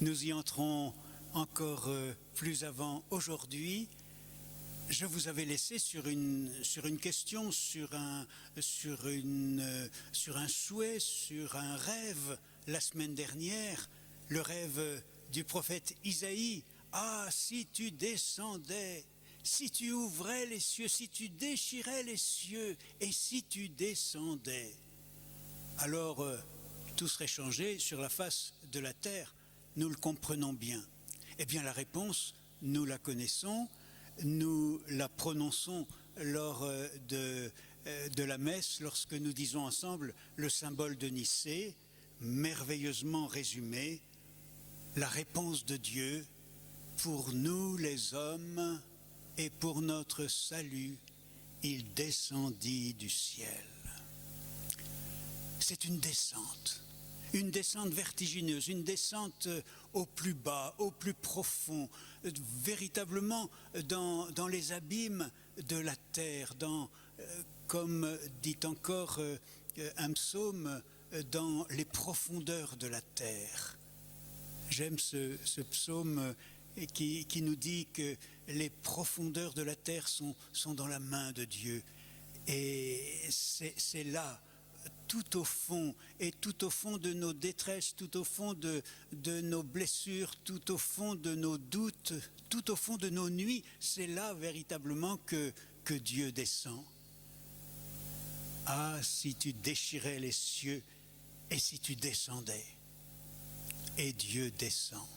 Nous y entrons encore plus avant aujourd'hui. Je vous avais laissé sur une question, sur un souhait, sur un rêve la semaine dernière, le rêve du prophète Isaïe. Ah, si tu descendais, si tu ouvrais les cieux, si tu déchirais les cieux et si tu descendais, alors tout serait changé sur la face de la terre. Nous le comprenons bien. Eh bien, la réponse, nous la connaissons, nous la prononçons lors de la messe, lorsque nous disons ensemble le symbole de Nicée, merveilleusement résumé, la réponse de Dieu pour nous les hommes et pour notre salut, il descendit du ciel. C'est une descente vertigineuse, une descente au plus bas, au plus profond, véritablement dans les abîmes de la terre, comme dit encore un psaume, dans les profondeurs de la terre. J'aime ce psaume qui nous dit que les profondeurs de la terre sont dans la main de Dieu. Et c'est là, tout au fond, et tout au fond de nos détresses, tout au fond de nos blessures, tout au fond de nos doutes, tout au fond de nos nuits, c'est là véritablement que Dieu descend. Ah, si tu déchirais les cieux et si tu descendais, et Dieu descend.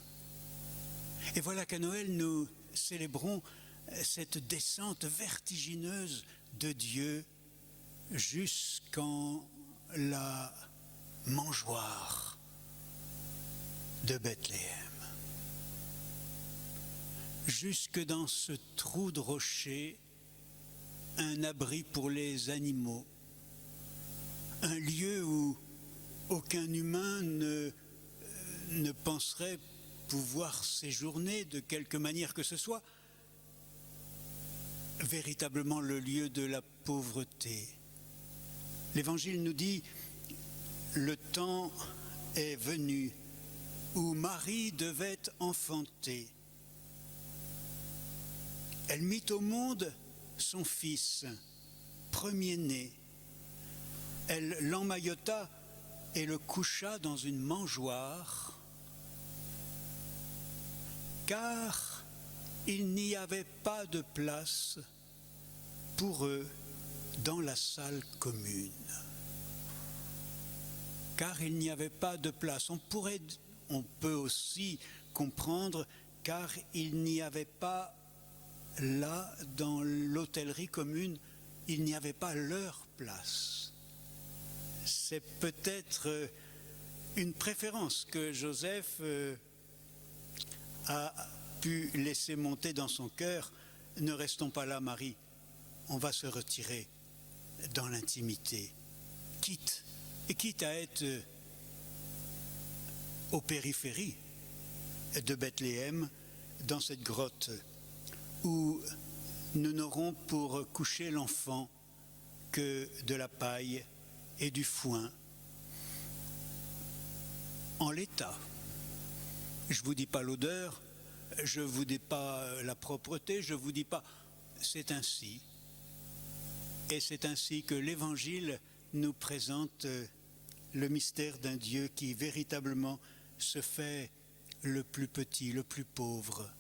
Et voilà qu'à Noël, nous célébrons cette descente vertigineuse de Dieu jusqu'en la mangeoire de Bethléem. Jusque dans ce trou de rocher, un abri pour les animaux, un lieu où aucun humain ne penserait pouvoir séjourner de quelque manière que ce soit, véritablement le lieu de la pauvreté. L'Évangile nous dit, le temps est venu où Marie devait enfanter. Elle mit au monde son fils, premier-né. Elle l'emmaillota et le coucha dans une mangeoire, car il n'y avait pas de place pour eux dans la salle commune. Car il n'y avait pas de place. On peut aussi comprendre car il n'y avait pas là, dans l'hôtellerie commune, il n'y avait pas leur place. C'est peut-être une préférence que Joseph a pu laisser monter dans son cœur. Ne restons pas là, Marie, on va se retirer dans l'intimité, quitte à être aux périphéries de Bethléem, dans cette grotte où nous n'aurons pour coucher l'enfant que de la paille et du foin, en l'état. Je ne vous dis pas l'odeur, je ne vous dis pas la propreté, je ne vous dis pas... C'est ainsi. Et c'est ainsi que l'Évangile nous présente le mystère d'un Dieu qui véritablement se fait le plus petit, le plus pauvre,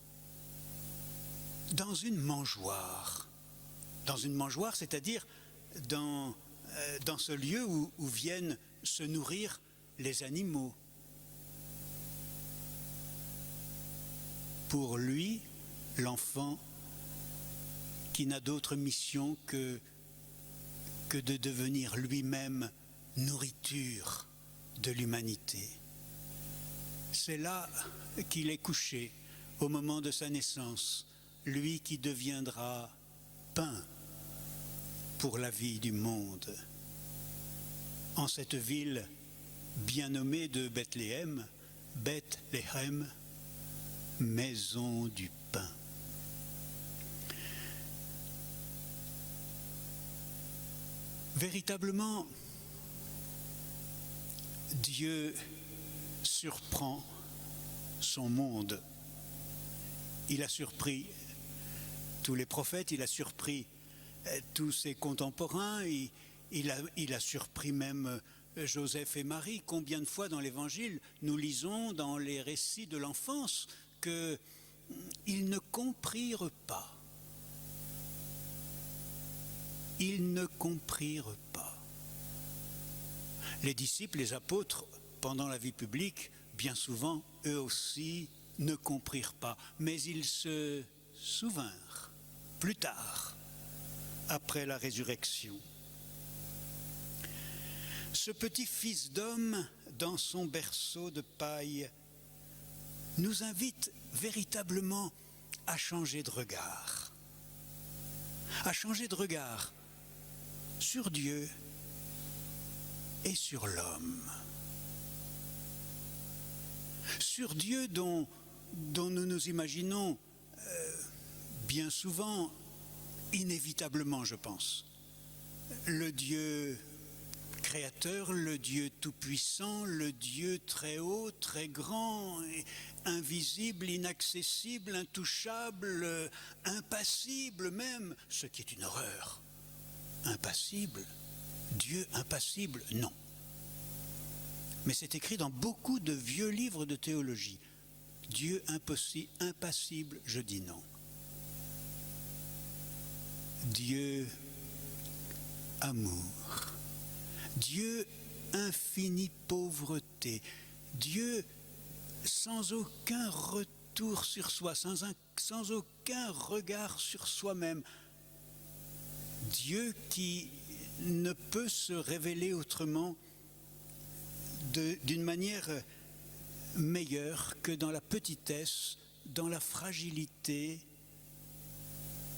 dans une mangeoire. Dans une mangeoire, c'est-à-dire dans ce lieu où viennent se nourrir les animaux. Pour lui, l'enfant, qui n'a d'autre mission que de devenir lui-même nourriture de l'humanité. C'est là qu'il est couché au moment de sa naissance, lui qui deviendra pain pour la vie du monde. En cette ville bien nommée de Bethléem, Bethléem, maison du pain. Véritablement, Dieu surprend son monde. Il a surpris tous les prophètes, il a surpris tous ses contemporains, il a surpris même Joseph et Marie. Combien de fois dans l'Évangile nous lisons dans les récits de l'enfance qu'ils ne comprirent pas. Ils ne comprirent pas. Les disciples, les apôtres, pendant la vie publique, bien souvent, eux aussi, ne comprirent pas. Mais ils se souvinrent, plus tard, après la résurrection. Ce petit fils d'homme, dans son berceau de paille, nous invite véritablement à changer de regard. À changer de regard sur Dieu et sur l'homme. Sur Dieu dont nous nous imaginons bien souvent, inévitablement je pense, le Dieu créateur, le Dieu tout-puissant, le Dieu très haut, très grand, invisible, inaccessible, intouchable, impassible même, ce qui est une horreur. Impassible, Dieu impassible, non. Mais c'est écrit dans beaucoup de vieux livres de théologie. Dieu impassible, je dis non. Dieu amour. Dieu infinie pauvreté. Dieu sans aucun retour sur soi, sans aucun regard sur soi-même. Dieu qui ne peut se révéler autrement d'une manière meilleure que dans la petitesse, dans la fragilité,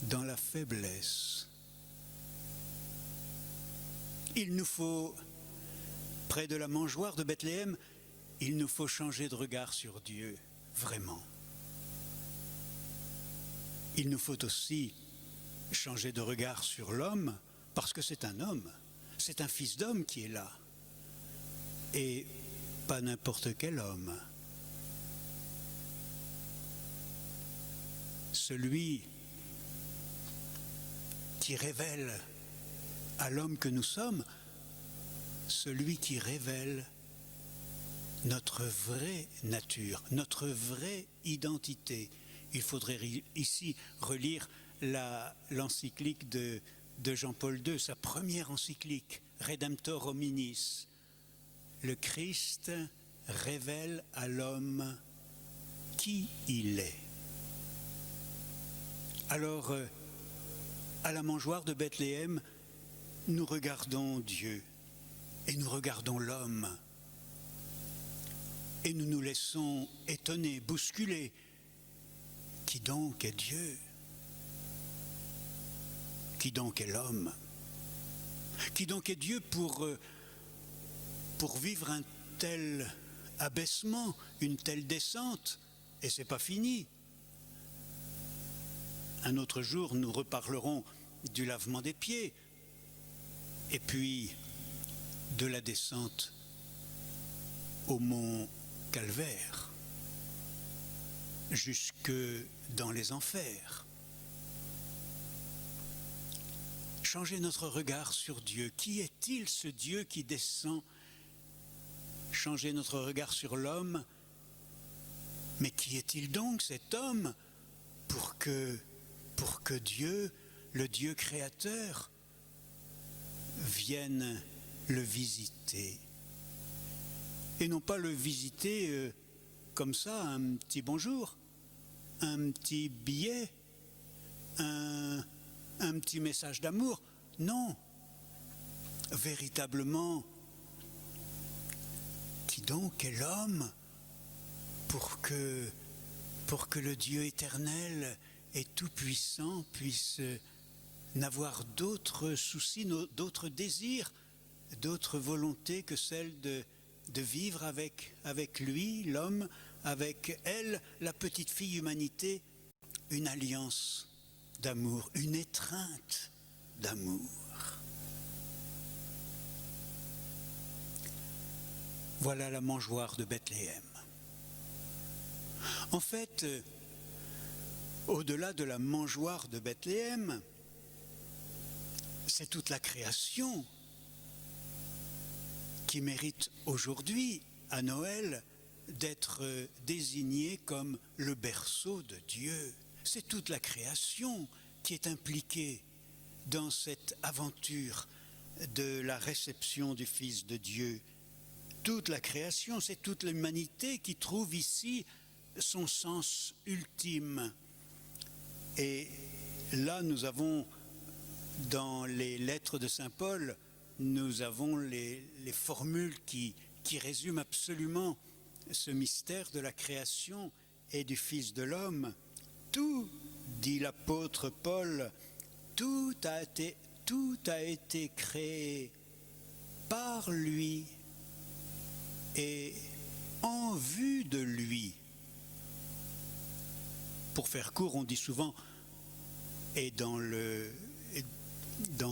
dans la faiblesse. Il nous faut, près de la mangeoire de Bethléem, il nous faut changer de regard sur Dieu, vraiment. Il nous faut aussi changer de regard sur l'homme, parce que c'est un homme, c'est un fils d'homme qui est là. Et pas n'importe quel homme. Celui qui révèle à l'homme que nous sommes, celui qui révèle notre vraie nature, notre vraie identité. Il faudrait ici relire l'encyclique de Jean-Paul II, sa première encyclique, Redemptor Hominis. Le Christ révèle à l'homme qui il est. Alors, à la mangeoire de Bethléem, nous regardons Dieu et nous regardons l'homme et nous nous laissons étonner, bousculer. Qui donc est Dieu? Qui donc est l'homme? Qui donc est Dieu pour vivre un tel abaissement, une telle descente? Et c'est pas fini. Un autre jour, nous reparlerons du lavement des pieds et puis de la descente au mont Calvaire, jusque dans les enfers. Changer notre regard sur Dieu. Qui est-il, ce Dieu qui descend? Changer notre regard sur l'homme. Mais qui est-il donc, cet homme, pour que Dieu, le Dieu créateur, vienne le visiter? Et non pas le visiter comme ça, un petit bonjour, un petit billet, un petit message d'amour. Non, véritablement, qui donc est l'homme pour que le Dieu éternel et tout-puissant puisse n'avoir d'autres soucis, d'autres désirs, d'autres volontés que celle de vivre avec lui, l'homme, avec elle, la petite fille humanité, une alliance d'amour, une étreinte d'amour. Voilà la mangeoire de Bethléem. En fait, au-delà de la mangeoire de Bethléem, c'est toute la création qui mérite aujourd'hui, à Noël, d'être désignée comme le berceau de Dieu. C'est toute la création qui est impliquée dans cette aventure de la réception du Fils de Dieu. Toute la création, c'est toute l'humanité qui trouve ici son sens ultime. Et là, nous avons, dans les lettres de Saint Paul, nous avons les formules qui résument absolument ce mystère de la création et du Fils de l'homme. Tout, dit l'apôtre Paul, tout a été créé par lui et en vue de lui. Pour faire court, on dit souvent, et dans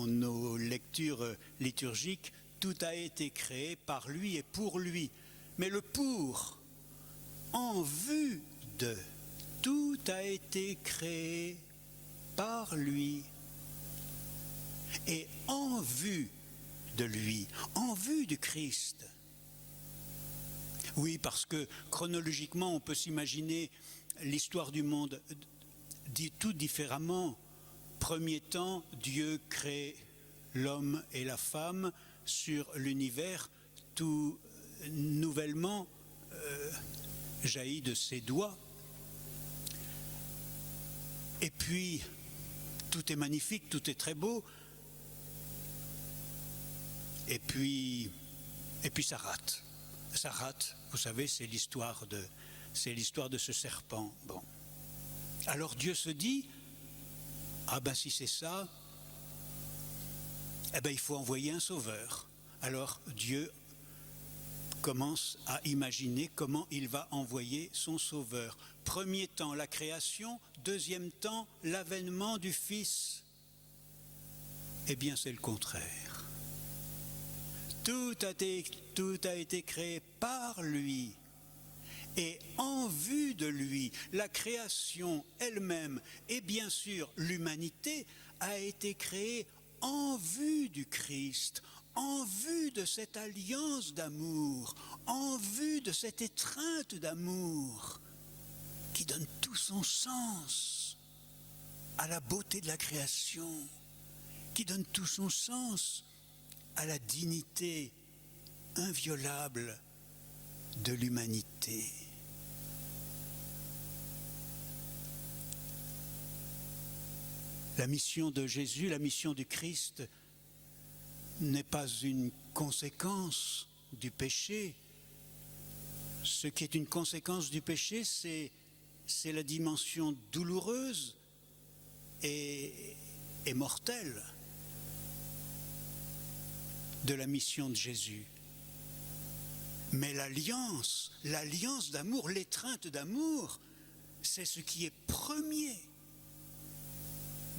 nos lectures liturgiques, tout a été créé par lui et pour lui. Mais le pour, en vue de, tout a été créé par lui et en vue de lui, en vue du Christ. Oui, parce que chronologiquement, on peut s'imaginer l'histoire du monde dit tout différemment. Premier temps, Dieu crée l'homme et la femme sur l'univers, tout nouvellement jaillit de ses doigts. Et puis, tout est magnifique, tout est très beau. Et puis ça rate. Ça rate, vous savez, c'est l'histoire de ce serpent. Bon. Alors Dieu se dit, ah ben si c'est ça, eh ben il faut envoyer un sauveur. Alors Dieu commence à imaginer comment il va envoyer son sauveur. Premier temps, la création. Deuxième temps, l'avènement du Fils. Eh bien, c'est le contraire. Tout a été créé par lui et en vue de lui. La création elle-même et bien sûr l'humanité a été créée en vue du Christ, en vue de cette alliance d'amour, en vue de cette étreinte d'amour qui donne tout son sens à la beauté de la création, qui donne tout son sens à la dignité inviolable de l'humanité. La mission de Jésus, la mission du Christ n'est pas une conséquence du péché. Ce qui est une conséquence du péché, c'est la dimension douloureuse et mortelle de la mission de Jésus. Mais l'alliance d'amour, l'étreinte d'amour, c'est ce qui est premier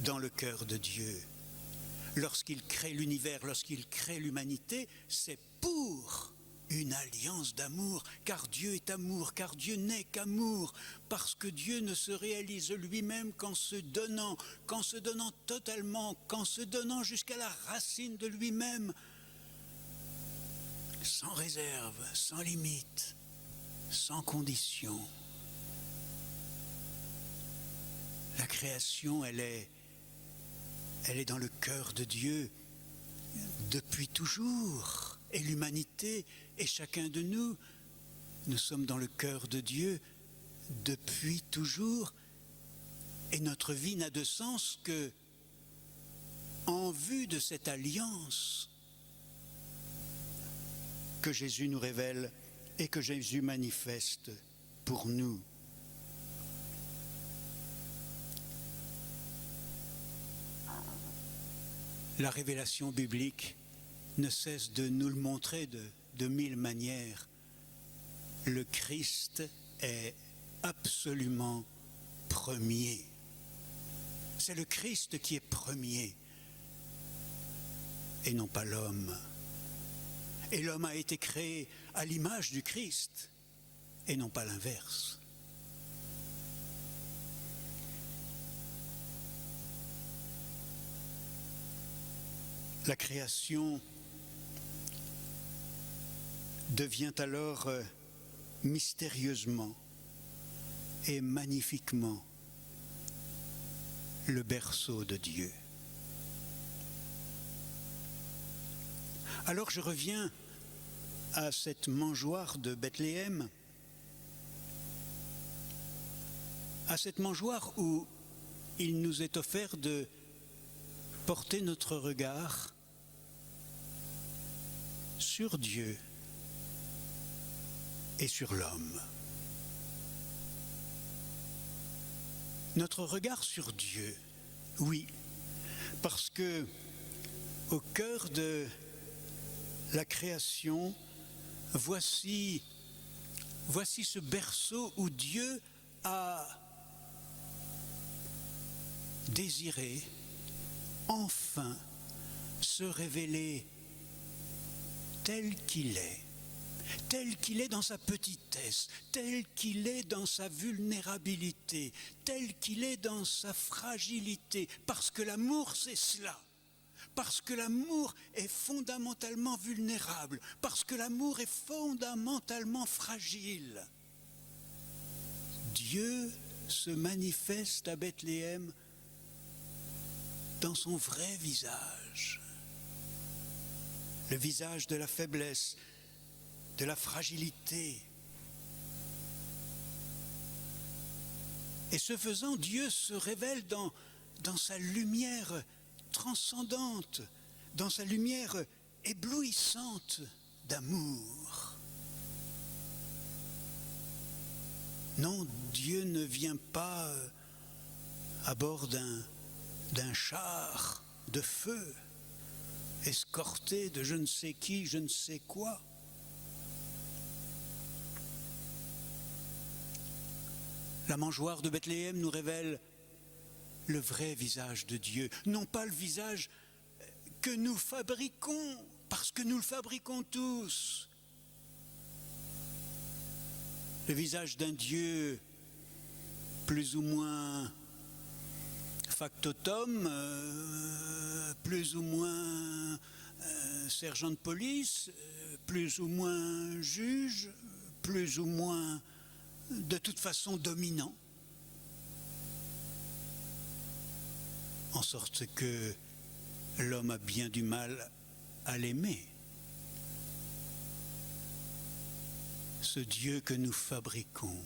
dans le cœur de Dieu. Lorsqu'il crée l'univers, lorsqu'il crée l'humanité, c'est pour une alliance d'amour, car Dieu est amour, car Dieu n'est qu'amour, parce que Dieu ne se réalise lui-même qu'en se donnant totalement, qu'en se donnant jusqu'à la racine de lui-même, sans réserve, sans limite, sans condition. La création, elle est dans le cœur de Dieu depuis toujours. Et l'humanité, et chacun de nous, nous sommes dans le cœur de Dieu depuis toujours. Et notre vie n'a de sens que en vue de cette alliance que Jésus nous révèle et que Jésus manifeste pour nous. La révélation biblique ne cesse de nous le montrer de mille manières. Le Christ est absolument premier. C'est le Christ qui est premier et non pas l'homme. Et l'homme a été créé à l'image du Christ et non pas l'inverse. La création devient alors mystérieusement et magnifiquement le berceau de Dieu. Alors je reviens à cette mangeoire de Bethléem, à cette mangeoire où il nous est offert de porter notre regard sur Dieu et sur l'homme. Notre regard sur Dieu, oui, parce que au cœur de la création, voici ce berceau où Dieu a désiré enfin se révéler tel qu'il est dans sa petitesse, tel qu'il est dans sa vulnérabilité, tel qu'il est dans sa fragilité, parce que l'amour c'est cela, parce que l'amour est fondamentalement vulnérable, parce que l'amour est fondamentalement fragile. Dieu se manifeste à Bethléem dans son vrai visage, le visage de la faiblesse, de la fragilité. Et ce faisant, Dieu se révèle dans sa lumière transcendante, dans sa lumière éblouissante d'amour. Non, Dieu ne vient pas à bord d'un char de feu, escorté de je ne sais qui, je ne sais quoi. La mangeoire de Bethléem nous révèle le vrai visage de Dieu, non pas le visage que nous fabriquons, parce que nous le fabriquons tous. Le visage d'un Dieu plus ou moins factotum, plus ou moins sergent de police, plus ou moins juge, plus ou moins de toute façon dominant, en sorte que l'homme a bien du mal à l'aimer. Ce Dieu que nous fabriquons,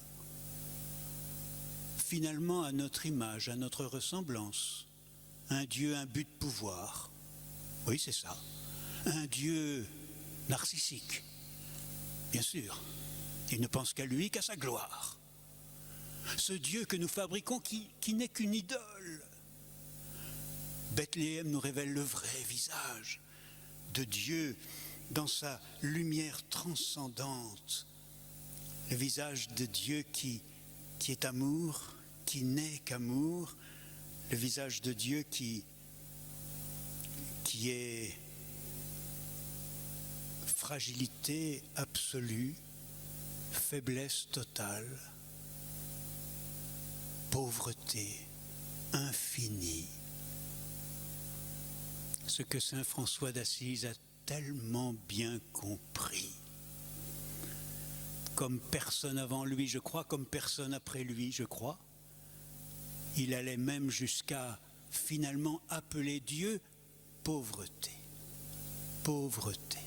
finalement à notre image, à notre ressemblance, un Dieu imbu de pouvoir, oui c'est ça, un Dieu narcissique, bien sûr. Il ne pense qu'à lui, qu'à sa gloire. Ce Dieu que nous fabriquons qui n'est qu'une idole. Bethléem nous révèle le vrai visage de Dieu dans sa lumière transcendante. Le visage de Dieu qui est amour, qui n'est qu'amour. Le visage de Dieu qui est fragilité absolue, faiblesse totale, pauvreté infinie. Ce que saint François d'Assise a tellement bien compris. Comme personne avant lui, je crois, comme personne après lui, je crois. Il allait même jusqu'à finalement appeler Dieu pauvreté. Pauvreté.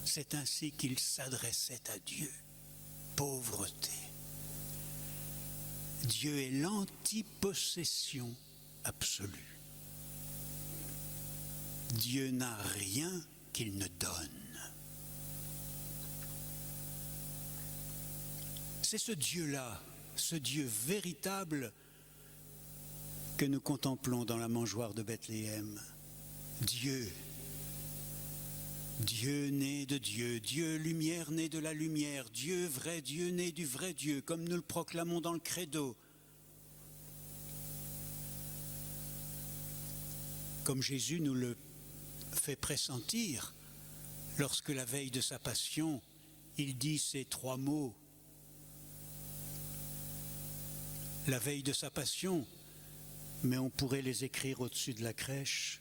C'est ainsi qu'il s'adressait à Dieu. Pauvreté. Dieu est l'antipossession absolue. Dieu n'a rien qu'il ne donne. C'est ce Dieu-là, ce Dieu véritable que nous contemplons dans la mangeoire de Bethléem. Dieu. Dieu né de Dieu, Dieu lumière né de la lumière, Dieu né du vrai Dieu, comme nous le proclamons dans le credo. Comme Jésus nous le fait pressentir lorsque la veille de sa passion, il dit ces trois mots. La veille de sa passion, mais on pourrait les écrire au-dessus de la crèche.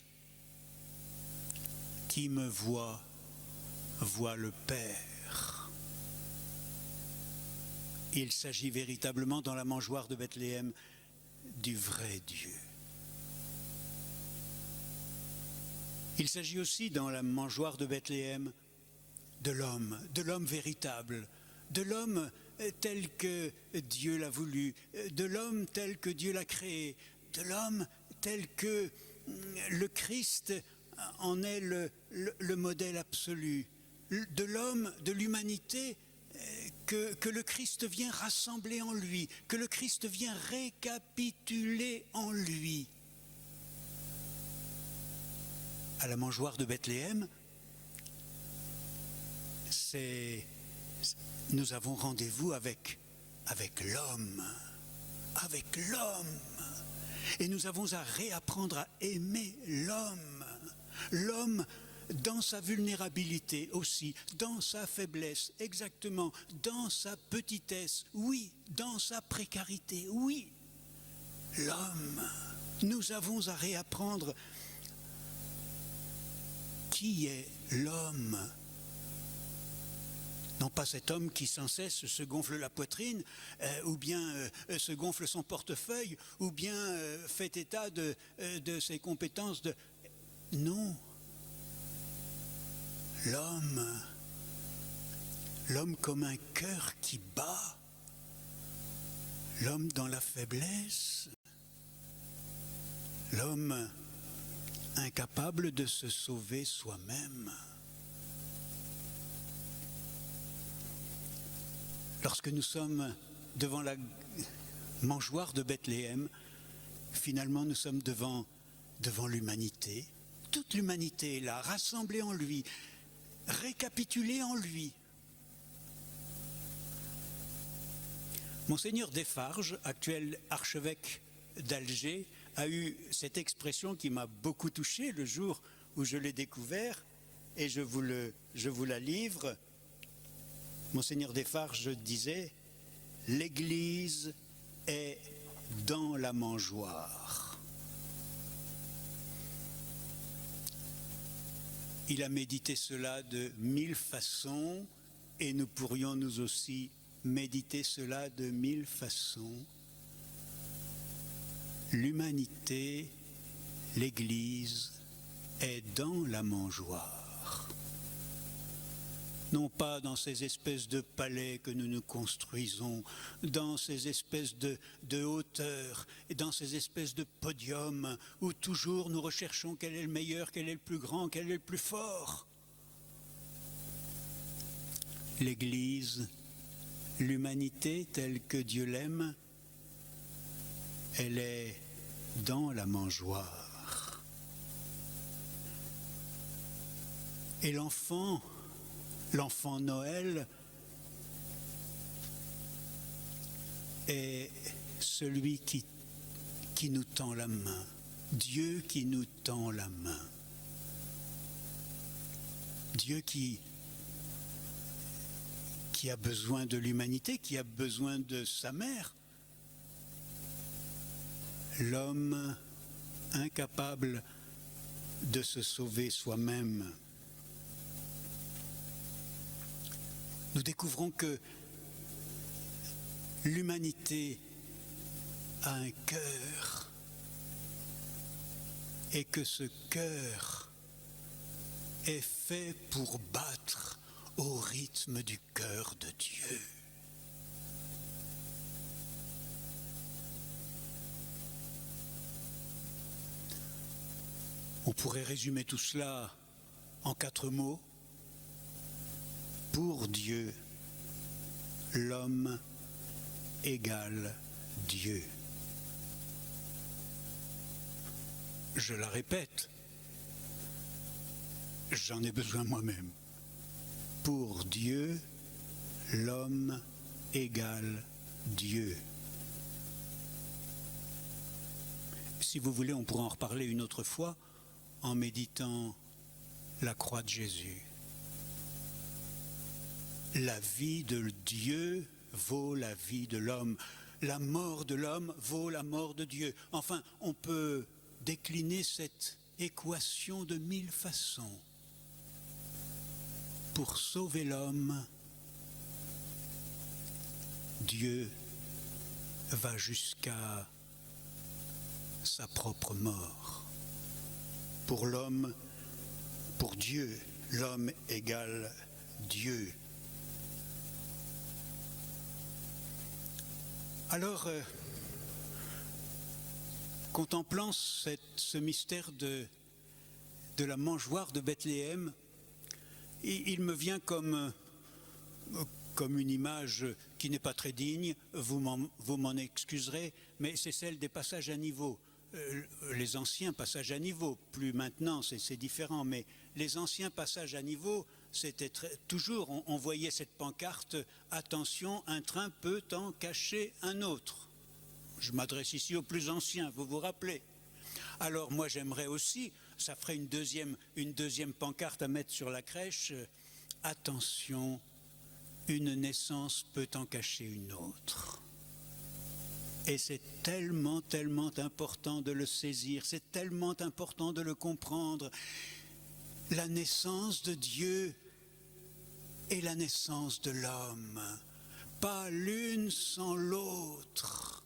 Qui me voit, voit le Père. Il s'agit véritablement dans la mangeoire de Bethléem du vrai Dieu. Il s'agit aussi dans la mangeoire de Bethléem de l'homme véritable, de l'homme tel que Dieu l'a voulu, de l'homme tel que Dieu l'a créé, de l'homme tel que le Christ en est le modèle absolu, de l'homme, de l'humanité que le Christ vient rassembler en lui, que le Christ vient récapituler en lui. À la mangeoire de Bethléem, nous avons rendez-vous avec l'homme, et nous avons à réapprendre à aimer l'homme dans sa vulnérabilité aussi, dans sa faiblesse, exactement, dans sa petitesse, oui, dans sa précarité, oui, l'homme. Nous avons à réapprendre qui est l'homme. Non pas cet homme qui sans cesse se gonfle la poitrine, ou bien se gonfle son portefeuille, ou bien fait état de ses compétences. Non. L'homme comme un cœur qui bat, l'homme dans la faiblesse, l'homme incapable de se sauver soi-même. Lorsque nous sommes devant la mangeoire de Bethléem, finalement nous sommes devant l'humanité. Toute l'humanité est là, rassemblée en lui, récapitulée en lui. Monseigneur Desfarges, actuel archevêque d'Alger, a eu cette expression qui m'a beaucoup touché le jour où je l'ai découvert, et je vous la livre. Monseigneur Desfarges disait « L'Église est dans la mangeoire ». Il a médité cela de 1000 façons, et nous pourrions nous aussi méditer cela de 1000 façons. L'humanité, l'Église, est dans la mangeoire. Non pas dans ces espèces de palais que nous nous construisons, dans ces espèces de hauteurs, et dans ces espèces de podiums où toujours nous recherchons quel est le meilleur, quel est le plus grand, quel est le plus fort. L'Église, l'humanité telle que Dieu l'aime, elle est dans la mangeoire. Et l'enfant Noël est celui qui nous tend la main, Dieu qui nous tend la main, Dieu qui a besoin de l'humanité, qui a besoin de sa mère, l'homme incapable de se sauver soi-même. Nous découvrons que l'humanité a un cœur et que ce cœur est fait pour battre au rythme du cœur de Dieu. On pourrait résumer tout cela en 4 mots. Pour Dieu, l'homme égale Dieu. Je la répète, j'en ai besoin moi-même. Pour Dieu, l'homme égale Dieu. Si vous voulez, on pourra en reparler une autre fois en méditant la croix de Jésus. La vie de Dieu vaut la vie de l'homme. La mort de l'homme vaut la mort de Dieu. Enfin, on peut décliner cette équation de 1000 façons. pour sauver l'homme, Dieu va jusqu'à sa propre mort. Pour l'homme, pour Dieu, l'homme égale Dieu. Alors, contemplant ce mystère de la mangeoire de Bethléem, il me vient comme une image qui n'est pas très digne, vous m'en excuserez, mais c'est celle des passages à niveau. Les anciens passages à niveau, plus maintenant, c'est différent, mais les anciens passages à niveau, c'était toujours, on voyait cette pancarte, attention, un train peut en cacher un autre. Je m'adresse ici aux plus anciens, vous vous rappelez. Alors moi j'aimerais aussi, ça ferait une deuxième pancarte à mettre sur la crèche, attention, une naissance peut en cacher une autre. Et c'est tellement, tellement important de le saisir, c'est tellement important de le comprendre. La naissance de Dieu et la naissance de l'homme, pas l'une sans l'autre.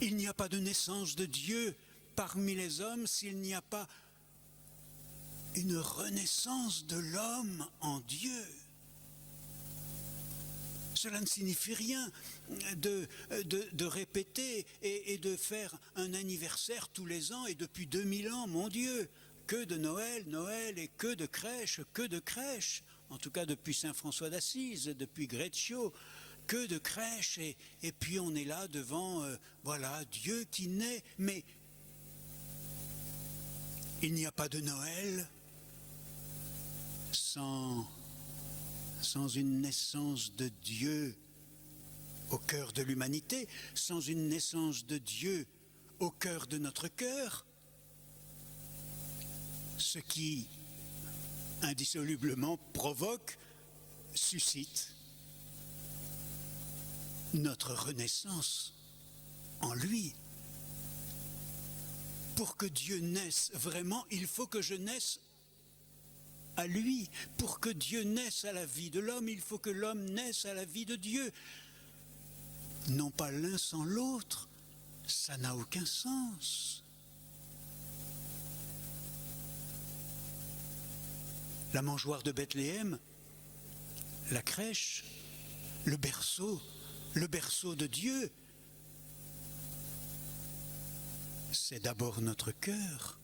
Il n'y a pas de naissance de Dieu parmi les hommes s'il n'y a pas une renaissance de l'homme en Dieu. Cela ne signifie rien de répéter et de faire un anniversaire tous les ans et depuis 2000 ans, mon Dieu, que de Noël, Noël et que de crèches, en tout cas depuis Saint François d'Assise, depuis Greccio, que de crèches et puis on est là devant, voilà, Dieu qui naît, mais il n'y a pas de Noël sans une naissance de Dieu au cœur de l'humanité, sans une naissance de Dieu au cœur de notre cœur, ce qui indissolublement provoque, suscite notre renaissance en lui. Pour que Dieu naisse vraiment, il faut que je naisse à lui. Pour que Dieu naisse à la vie de l'homme, il faut que l'homme naisse à la vie de Dieu. Non pas l'un sans l'autre, ça n'a aucun sens. La mangeoire de Bethléem, la crèche, le berceau de Dieu, c'est d'abord notre cœur,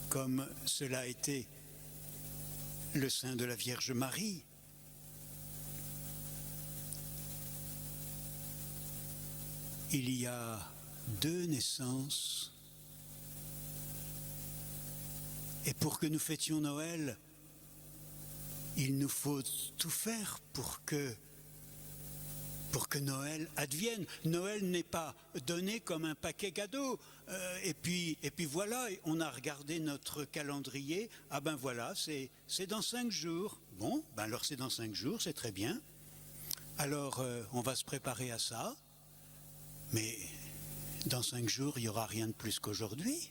comme cela a été le sein de la Vierge Marie. Il y a deux naissances, et pour que nous fêtions Noël, il nous faut tout faire pour que Noël advienne. Noël n'est pas donné comme un paquet cadeau. Et puis voilà, on a regardé notre calendrier. Ah ben voilà, c'est dans 5 jours. Bon, ben alors c'est dans 5 jours, c'est très bien. Alors on va se préparer à ça. Mais dans 5 jours, il n'y aura rien de plus qu'aujourd'hui.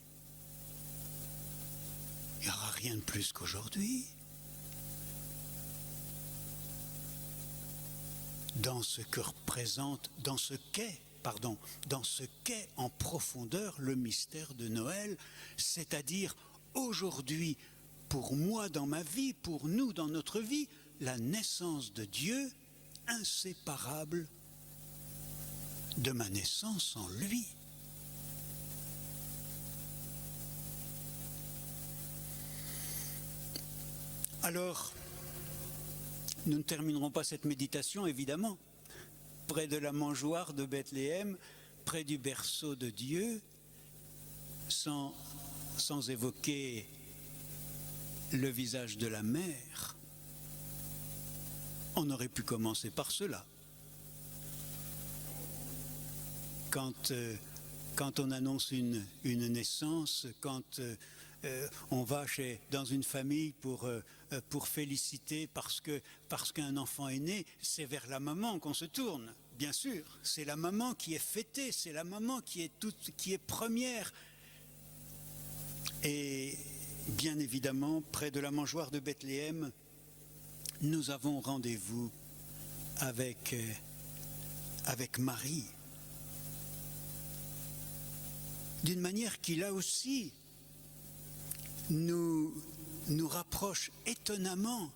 Il n'y aura rien de plus qu'aujourd'hui. Dans ce que représente, dans ce qu'est en profondeur le mystère de Noël, c'est-à-dire aujourd'hui, pour moi dans ma vie, pour nous dans notre vie, la naissance de Dieu, inséparable de ma naissance en lui. Alors, nous ne terminerons pas cette méditation, évidemment, près de la mangeoire de Bethléem, près du berceau de Dieu, sans évoquer le visage de la mère. On aurait pu commencer par cela. Quand on annonce une naissance, quand on va dans une famille pour féliciter parce qu'un enfant est né, c'est vers la maman qu'on se tourne, bien sûr. C'est la maman qui est fêtée, c'est la maman qui est première. Et bien évidemment, près de la mangeoire de Bethléem, nous avons rendez-vous avec Marie, d'une manière qui là aussi nous rapproche étonnamment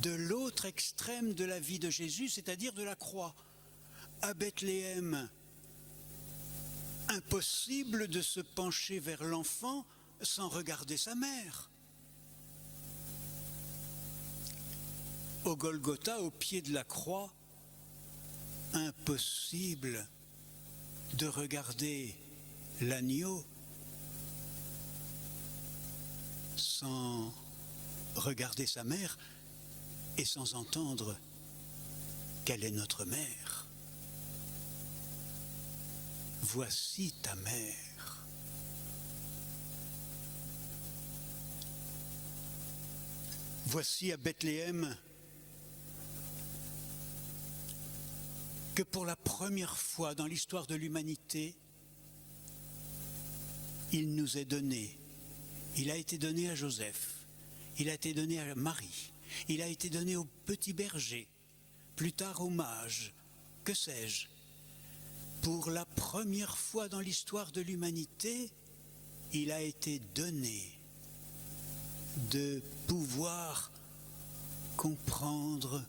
de l'autre extrême de la vie de Jésus, c'est-à-dire de la croix. À Bethléem, impossible de se pencher vers l'enfant sans regarder sa mère. Au Golgotha, au pied de la croix, impossible de regarder l'agneau sans regarder sa mère et sans entendre qu'elle est notre mère. Voici ta mère. Voici à Bethléem que pour la première fois dans l'histoire de l'humanité, il nous est donné. Il a été donné à Joseph, il a été donné à Marie, il a été donné au petit berger, plus tard aux mages, que sais-je. Pour la première fois dans l'histoire de l'humanité, il a été donné de pouvoir comprendre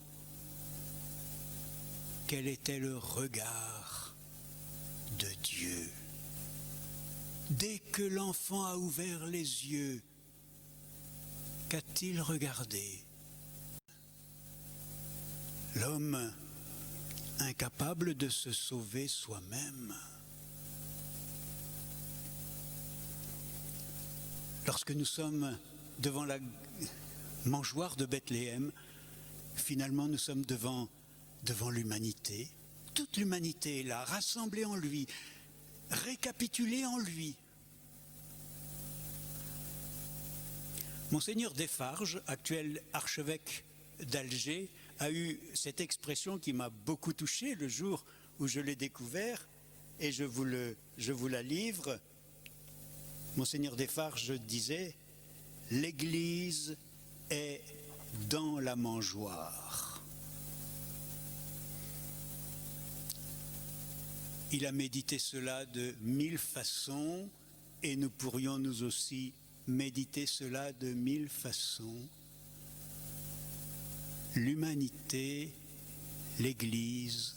quel était le regard de Dieu. Dès que l'enfant a ouvert les yeux, qu'a-t-il regardé? L'homme incapable de se sauver soi-même. Lorsque nous sommes devant la mangeoire de Bethléem, finalement nous sommes devant l'humanité. Toute l'humanité est là, rassemblée en lui, récapitulée en lui. Monseigneur Desfarges, actuel archevêque d'Alger, a eu cette expression qui m'a beaucoup touché le jour où je l'ai découvert, et je vous la livre. Monseigneur Desfarges disait « L'Église est dans la mangeoire ». Il a médité cela de 1000 façons, et nous pourrions nous aussi méditer cela de 1000 façons. L'humanité, l'Église,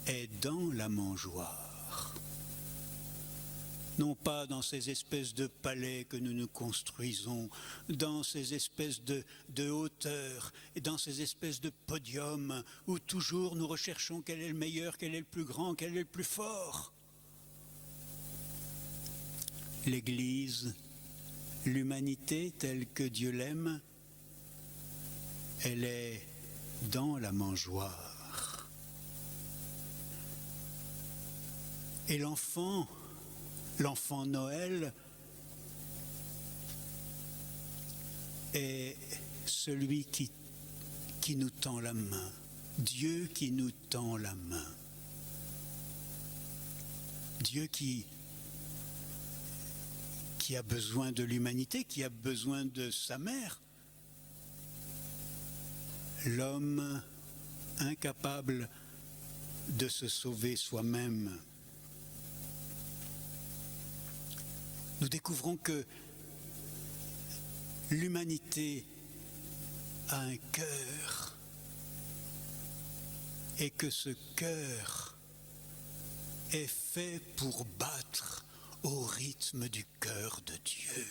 est dans la mangeoire. Non pas dans ces espèces de palais que nous nous construisons, dans ces espèces de hauteurs, et dans ces espèces de podiums où toujours nous recherchons quel est le meilleur, quel est le plus grand, quel est le plus fort. L'Église, l'humanité telle que Dieu l'aime, elle est dans la mangeoire. Et l'enfant Noël est celui qui nous tend la main. Dieu qui nous tend la main. Dieu qui a besoin de l'humanité, qui a besoin de sa mère. L'homme incapable de se sauver soi-même. Nous découvrons que l'humanité a un cœur et que ce cœur est fait pour battre au rythme du cœur de Dieu.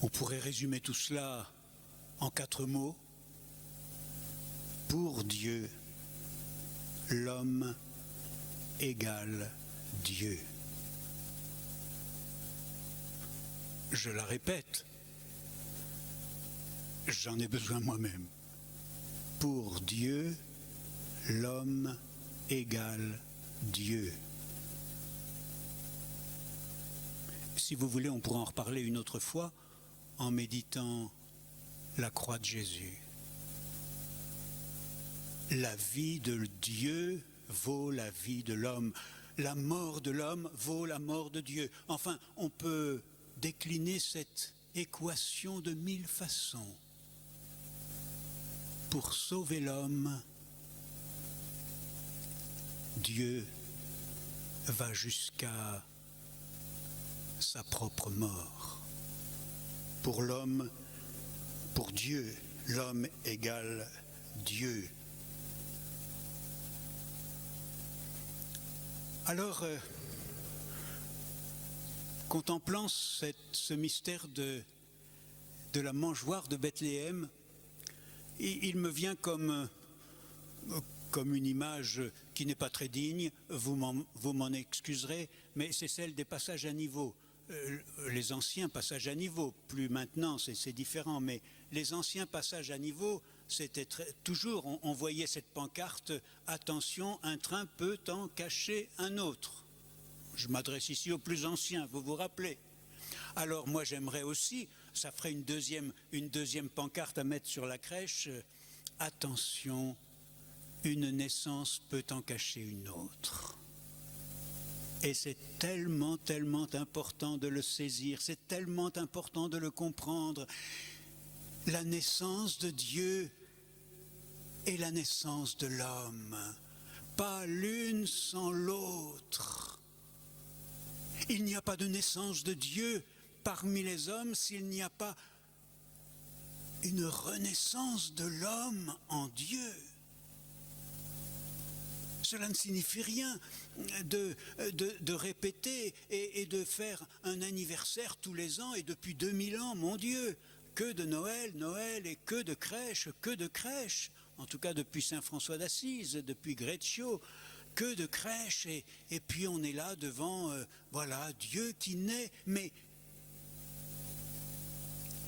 On pourrait résumer tout cela en 4 mots. Pour Dieu, l'homme égale Dieu. Je la répète, j'en ai besoin moi-même. Pour Dieu, l'homme égale Dieu. Si vous voulez, on pourra en reparler une autre fois en méditant la croix de Jésus. la vie de Dieu vaut la vie de l'homme. La mort de l'homme vaut la mort de Dieu. Enfin, on peut décliner cette équation de 1000 façons. Pour sauver l'homme, Dieu va jusqu'à sa propre mort. Pour l'homme, pour Dieu, l'homme égale Dieu. Alors, contemplant ce mystère de la mangeoire de Bethléem, il me vient comme une image qui n'est pas très digne, vous m'en excuserez, mais c'est celle des passages à niveau. Les anciens passages à niveau, plus maintenant, c'est différent, mais les anciens passages à niveau, c'était toujours, on voyait cette pancarte, attention, un train peut en cacher un autre. Je m'adresse ici aux plus anciens, vous vous rappelez. Alors moi j'aimerais aussi, ça ferait une deuxième pancarte à mettre sur la crèche, attention, une naissance peut en cacher une autre. Et c'est tellement, tellement important de le saisir, c'est tellement important de le comprendre. La naissance de Dieu et la naissance de l'homme, pas l'une sans l'autre. Il n'y a pas de naissance de Dieu parmi les hommes s'il n'y a pas une renaissance de l'homme en Dieu. Cela ne signifie rien de répéter et de faire un anniversaire tous les ans et depuis 2000 ans, mon Dieu, que de Noël, Noël et que de crèches, en tout cas depuis Saint François d'Assise, depuis Greccio, que de crèches et puis on est là devant, voilà, Dieu qui naît, mais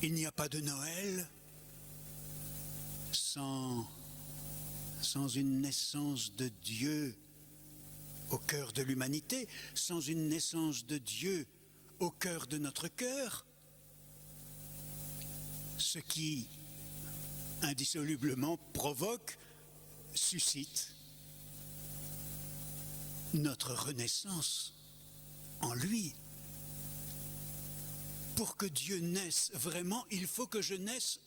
il n'y a pas de Noël sans une naissance de Dieu au cœur de l'humanité, sans une naissance de Dieu au cœur de notre cœur, ce qui indissolublement provoque, suscite notre renaissance en lui. Pour que Dieu naisse vraiment, il faut que je naisse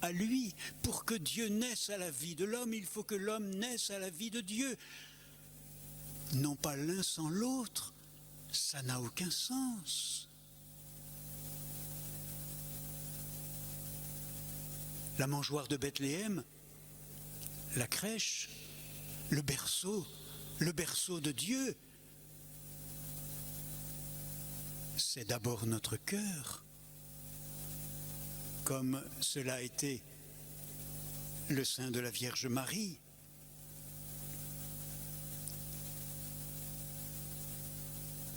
à lui. Pour que Dieu naisse à la vie de l'homme, il faut que l'homme naisse à la vie de Dieu. Non pas l'un sans l'autre, ça n'a aucun sens. La mangeoire de Bethléem, la crèche, le berceau de Dieu, c'est d'abord notre cœur, comme cela a été le sein de la Vierge Marie.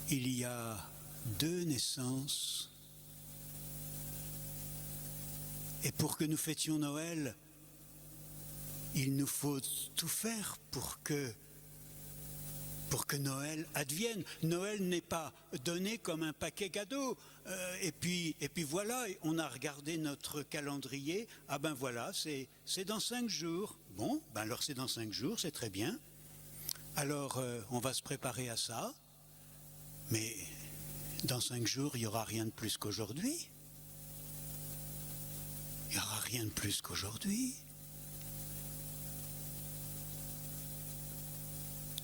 Il y a 2 naissances, et pour que nous fêtions Noël, il nous faut tout faire pour que Noël advienne. Noël n'est pas donné comme un paquet cadeau. Et puis voilà, on a regardé notre calendrier. Ah ben voilà, c'est dans 5 jours. Bon, ben alors c'est dans 5 jours, c'est très bien. Alors on va se préparer à ça. Mais dans 5 jours, il n'y aura rien de plus qu'aujourd'hui. Il n'y aura rien de plus qu'aujourd'hui.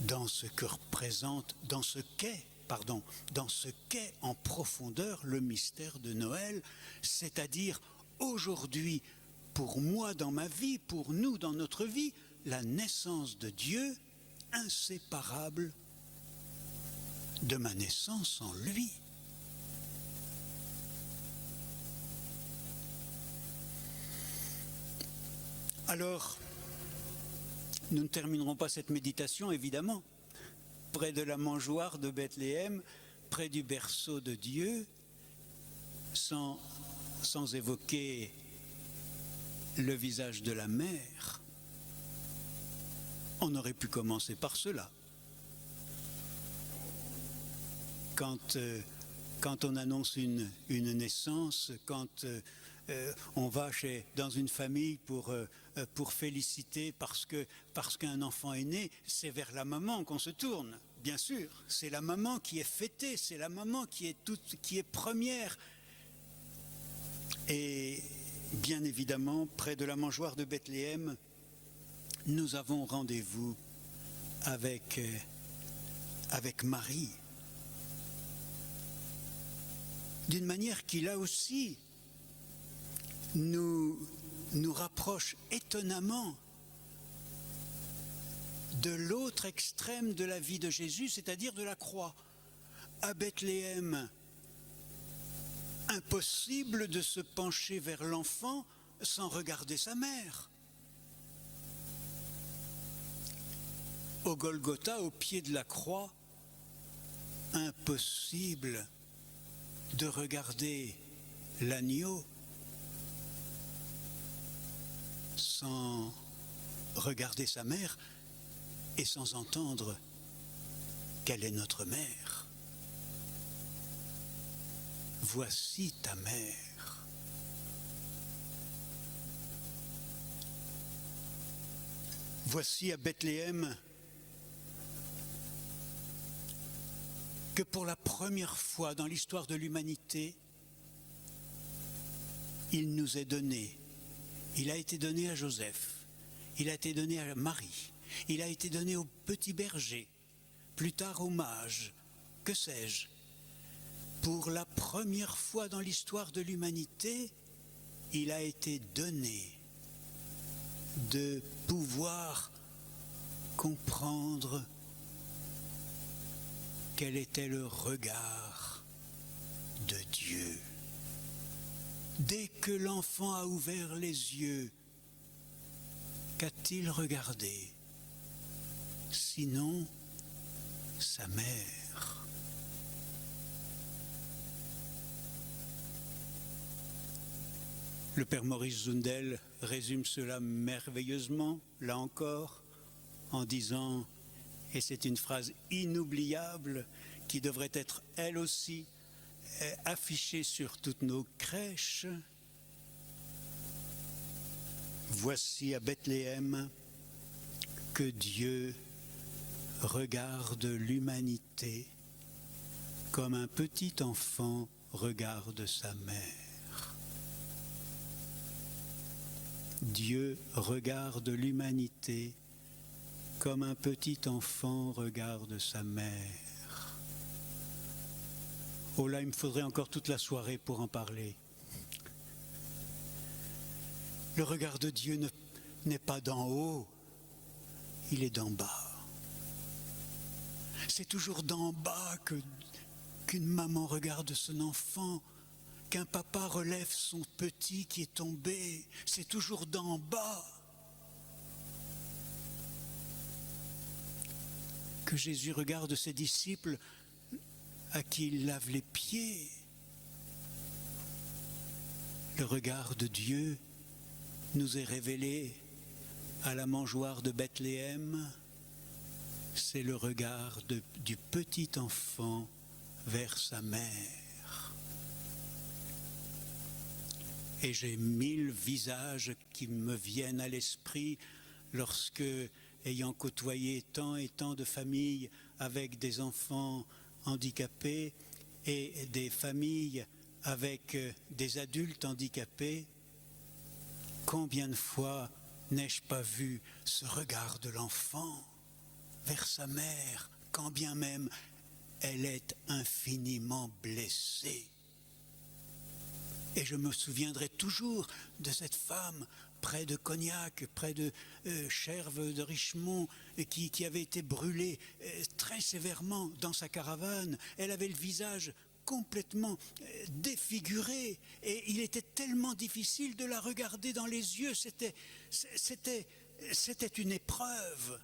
Dans ce que représente, dans ce qu'est en profondeur le mystère de Noël, c'est-à-dire aujourd'hui, pour moi dans ma vie, pour nous dans notre vie, la naissance de Dieu, inséparable de ma naissance en lui. Alors, nous ne terminerons pas cette méditation, évidemment, près de la mangeoire de Bethléem, près du berceau de Dieu, sans évoquer le visage de la mère. On aurait pu commencer par cela. Quand on annonce une naissance, quand on va dans une famille pour féliciter parce qu'un enfant est né, c'est vers la maman qu'on se tourne. Bien sûr, c'est la maman qui est fêtée, c'est la maman qui est première. Et bien évidemment, près de la mangeoire de Bethléem, nous avons rendez-vous avec Marie. D'une manière qui, là aussi, nous rapproche étonnamment de l'autre extrême de la vie de Jésus, c'est-à-dire de la croix. À Bethléem, impossible de se pencher vers l'enfant sans regarder sa mère. Au Golgotha, au pied de la croix, impossible de regarder l'agneau sans regarder sa mère et sans entendre qu'elle est notre mère. Voici ta mère. Voici à Bethléem que pour la première fois dans l'histoire de l'humanité, il nous est donné. Il a été donné à Joseph, il a été donné à Marie, il a été donné au petit berger, plus tard aux mages, que sais-je. Pour la première fois dans l'histoire de l'humanité, il a été donné de pouvoir comprendre quel était le regard de Dieu. Dès que l'enfant a ouvert les yeux, qu'a-t-il regardé? Sinon, sa mère. Le père Maurice Zundel résume cela merveilleusement, là encore, en disant, et c'est une phrase inoubliable qui devrait être elle aussi affichée sur toutes nos crèches. Voici à Bethléem que Dieu regarde l'humanité comme un petit enfant regarde sa mère. Dieu regarde l'humanité comme un petit enfant regarde sa mère. Oh là, il me faudrait encore toute la soirée pour en parler. Le regard de Dieu n'est pas d'en haut, il est d'en bas. C'est toujours d'en bas qu'une maman regarde son enfant, qu'un papa relève son petit qui est tombé. C'est toujours d'en bas que Jésus regarde ses disciples à qui il lave les pieds. Le regard de Dieu nous est révélé à la mangeoire de Bethléem. C'est le regard du petit enfant vers sa mère. Et j'ai 1000 visages qui me viennent à l'esprit lorsque, ayant côtoyé tant et tant de familles avec des enfants handicapés et des familles avec des adultes handicapés, combien de fois n'ai-je pas vu ce regard de l'enfant vers sa mère, quand bien même elle est infiniment blessée. Et je me souviendrai toujours de cette femme près de Cognac, près de Cherves de Richemont, qui avait été brûlée très sévèrement dans sa caravane. Elle avait le visage complètement défiguré et il était tellement difficile de la regarder dans les yeux. C'était une épreuve.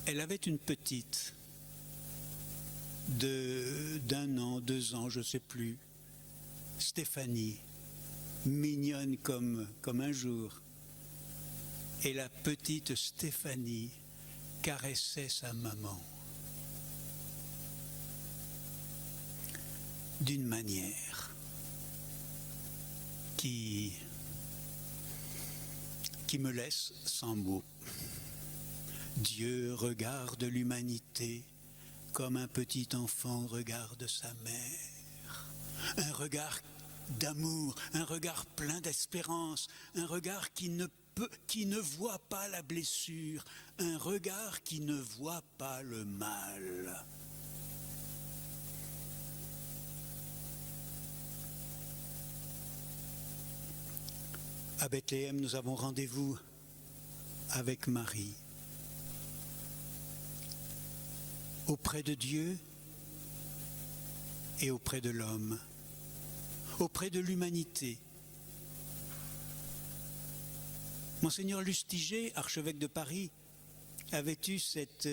Elle avait une petite d'1 an, 2 ans, je ne sais plus, Stéphanie, mignonne comme un jour. Et la petite Stéphanie caressait sa maman d'une manière qui me laisse sans mots. Dieu regarde l'humanité comme un petit enfant regarde sa mère. Un regard d'amour, un regard plein d'espérance, un regard qui ne voit pas la blessure, un regard qui ne voit pas le mal. À Bethléem, nous avons rendez-vous avec Marie. Auprès de Dieu et auprès de l'homme, auprès de l'humanité. Monseigneur Lustiger, archevêque de Paris, avait eu cette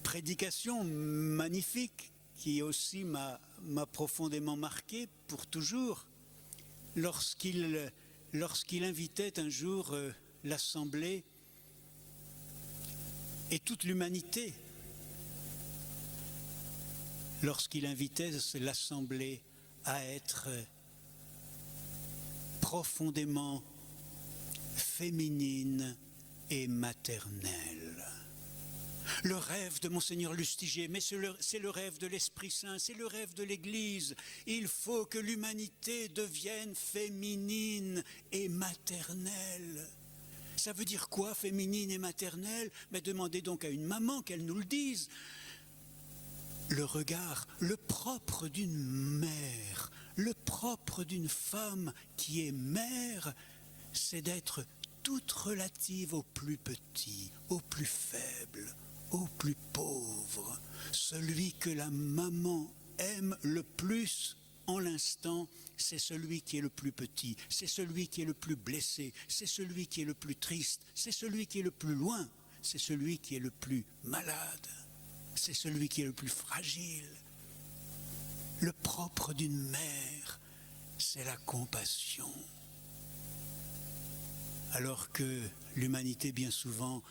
prédication magnifique qui aussi m'a profondément marqué pour toujours, lorsqu'il invitait un jour l'Assemblée et toute l'humanité, lorsqu'il invitait l'Assemblée à être profondément féminine et maternelle. Le rêve de Monseigneur Lustiger, mais c'est le rêve de l'Esprit Saint, c'est le rêve de l'Église. Il faut que l'humanité devienne féminine et maternelle. Ça veut dire quoi, féminine et maternelle? Mais demandez donc à une maman qu'elle nous le dise. Le regard, le propre d'une mère, le propre d'une femme qui est mère, c'est d'être toute relative au plus petit, au plus faible, au plus pauvre. Celui que la maman aime le plus en l'instant, c'est celui qui est le plus petit, c'est celui qui est le plus blessé, c'est celui qui est le plus triste, c'est celui qui est le plus loin, c'est celui qui est le plus malade, c'est celui qui est le plus fragile. Le propre d'une mère, c'est la compassion. Alors que l'humanité, bien souvent,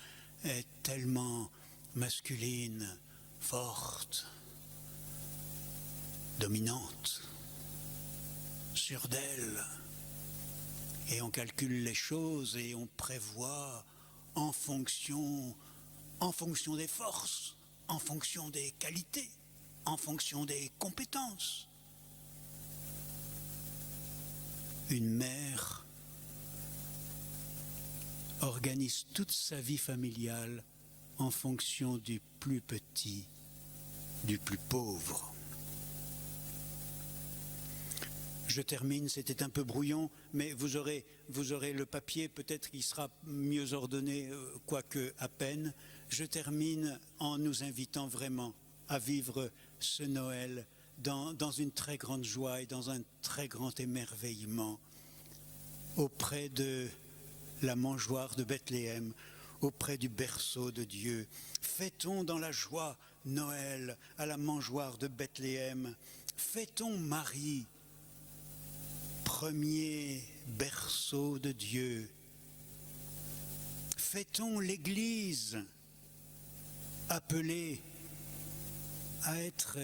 est tellement masculine, forte, dominante, sûre d'elle. Et on calcule les choses et on prévoit en fonction des forces, en fonction des qualités, en fonction des compétences. Une mère organise toute sa vie familiale en fonction du plus petit, du plus pauvre. Je termine, c'était un peu brouillon, mais vous aurez le papier, peut-être qu'il sera mieux ordonné, quoique à peine. Je termine en nous invitant vraiment à vivre ce Noël dans une très grande joie et dans un très grand émerveillement auprès de la mangeoire de Bethléem, auprès du berceau de Dieu. Fêtons dans la joie Noël à la mangeoire de Bethléem. Fêtons Marie, premier berceau de Dieu. Fêtons l'Église, appelée à être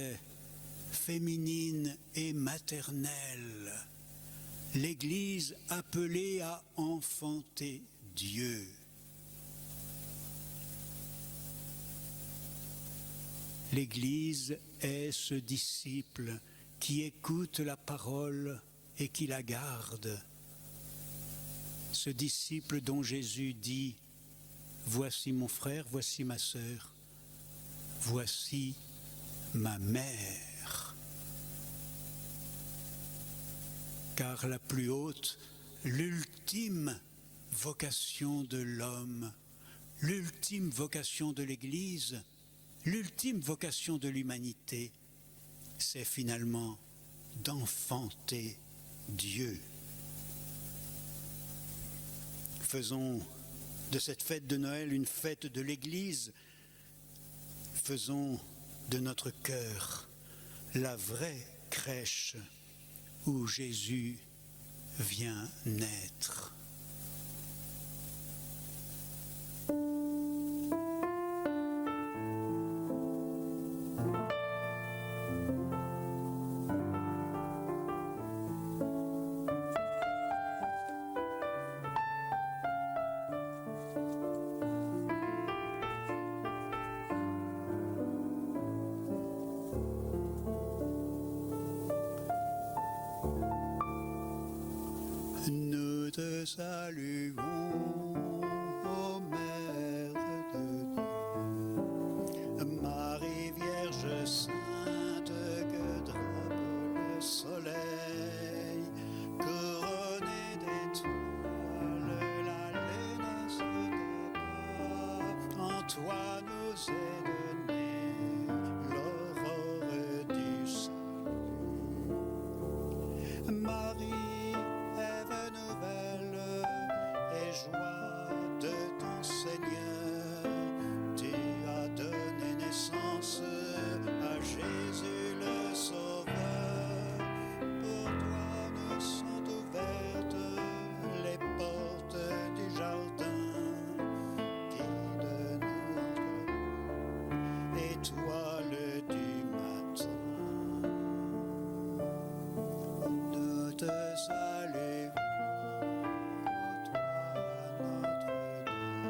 féminine et maternelle. L'Église appelée à enfanter Dieu. L'Église est ce disciple qui écoute la parole et qui la garde. Ce disciple dont Jésus dit « Voici mon frère, voici ma sœur, voici ma mère ». Car la plus haute, l'ultime vocation de l'homme, l'ultime vocation de l'Église, l'ultime vocation de l'humanité, c'est finalement d'enfanter Dieu. Faisons de cette fête de Noël une fête de l'Église. Faisons de notre cœur la vraie crèche où Jésus vient naître. toi nous est donné l'aurore du salut. Marie, Ève nouvelle et joie de ton Seigneur, tu as donné naissance à Jésus le Sauveur. Pour toi nous sont ouvertes les portes du jardin. Guide-nous entre étoiles du matin. Nous te saluons, toi Notre-Dame,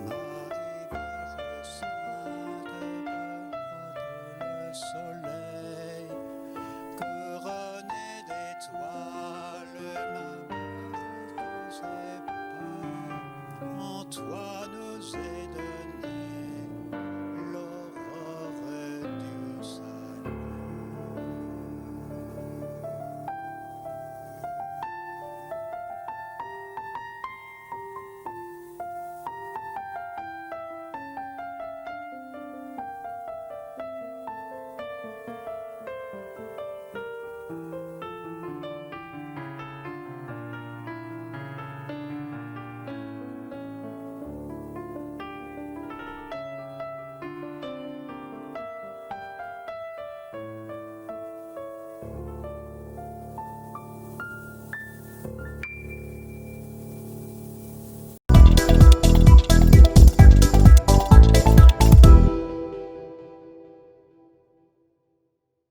Marie Vierge sainte, porte le soleil, couronnée d'étoiles, ma mère, tous ses pas, en toi nous est donné